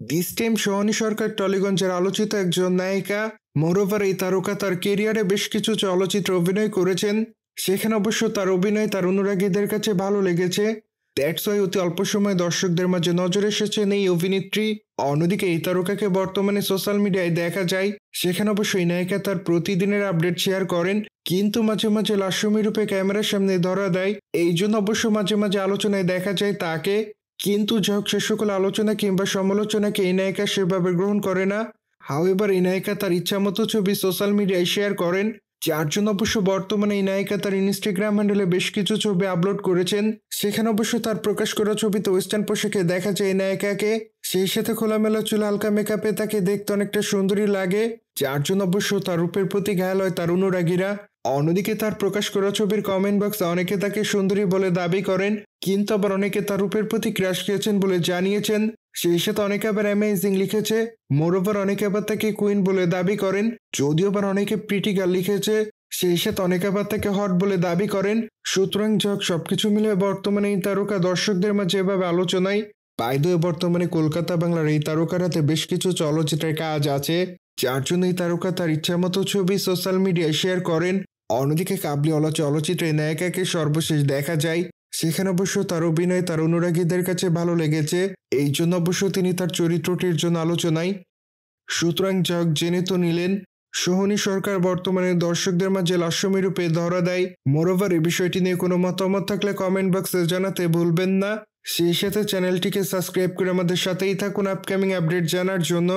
This time সোহানী সরকার টলিগঞ্জের আলোচিত একজন নায়িকা। মোরওভার এই তারকা তার কেরিয়ারে বেশ কিছু চলচ্চিত্রে অভিনয় করেছেন। সেখানে অবশ্য তার অভিনয় তার অনুরাগীদের কাছে ভালো লেগেছে। দ্যাটস ওয়াই অতি অল্প সময় দর্শকদের মাঝে নজর এসেছেন এই অভিনেত্রী। অন্যদিকে এই তারকাকে বর্তমানে সোশ্যাল মিডিয়ায় দেখা যায়। সেখানে অবশ্য এই নায়িকা তার প্রতিদিনের আপডেট শেয়ার করেন, কিন্তু মাঝে মাঝে লাস্যমী রূপে ক্যামেরার সামনে ধরা দেয়। এই জন্য অবশ্য মাঝে মাঝে আলোচনায় দেখা যায় তাকে। কিন্তু যাই হোক, সে সকল আলোচনা কিংবা সমালোচনাকে এই নায়িকা সেভাবে গ্রহণ করে না। হাউএভার এই নায়িকা তার ইচ্ছামতো ছবি সোশ্যাল মিডিয়ায় শেয়ার করেন, যার জন্য অবশ্য বর্তমানে এই নায়িকা তার ইনস্টাগ্রাম হ্যান্ডেলে বেশ কিছু ছবি আপলোড করেছেন। সেখানে অবশ্য তার প্রকাশ করা ছবিতে ওয়েস্টার্ন পোশাকে দেখা যায় এই নায়িকাকে। সেই সাথে খোলামেলা চুল, হালকা মেকআপে তাকে দেখতে অনেকটা সুন্দরী লাগে, যার জন্য অবশ্য তার রূপের প্রতি ঘায়াল হয় তার অনুরাগীরা। অন্যদিকে তার প্রকাশ করা ছবির কমেন্ট বক্সে অনেকে তাকে সুন্দরী বলে দাবি করেন, কিন্তু আবার অনেকে তার রূপের প্রতি ক্রাশ খেয়েছেন বলে জানিয়েছেন। সেই সাথে অনেকে আবার অ্যামেজিং লিখেছে। মোরওভার অনেকে আবার তাকে কুইন বলে দাবি করেন, যদিও আবার অনেকে প্রিটি গার্ল লিখেছে। সেই সাথে অনেকে আবার তাকে হট বলে দাবি করেন। সুতরাং যাক, সবকিছু মিলে বর্তমানে এই তারকা দর্শকদের মাঝে এভাবে আলোচনায়। বাই দ্য ওয়ে, বর্তমানে কলকাতা বাংলার এই তারকার হাতে বেশ কিছু চলচ্চিত্রের কাজ আছে, যার জন্য এই তারকা তার ইচ্ছামতো ছবি সোশ্যাল মিডিয়ায় শেয়ার করেন। অন্যদিকে কাবলিওয়ালা চলচ্চিত্রে নায়িকাকে সর্বশেষ দেখা যায়। সেখানে অবশ্য তার অভিনয় তার অনুরাগীদের কাছে ভালো লেগেছে, এই জন্য অবশ্য তিনি তার চরিত্রটির জন্য আলোচনায়। সুতরাং যাক, জেনে তো নিলেন। সোহানী সরকার বর্তমানে দর্শকদের মাঝে লাস্যমী রূপে ধরা দেয়। মোরওভার এই বিষয়টি নিয়ে কোনো মতামত থাকলে কমেন্ট বক্সে জানাতে ভুলবেন না। সেই সাথে চ্যানেলটিকে সাবস্ক্রাইব করে আমাদের সাথেই থাকুন আপকামিং আপডেট জানার জন্য।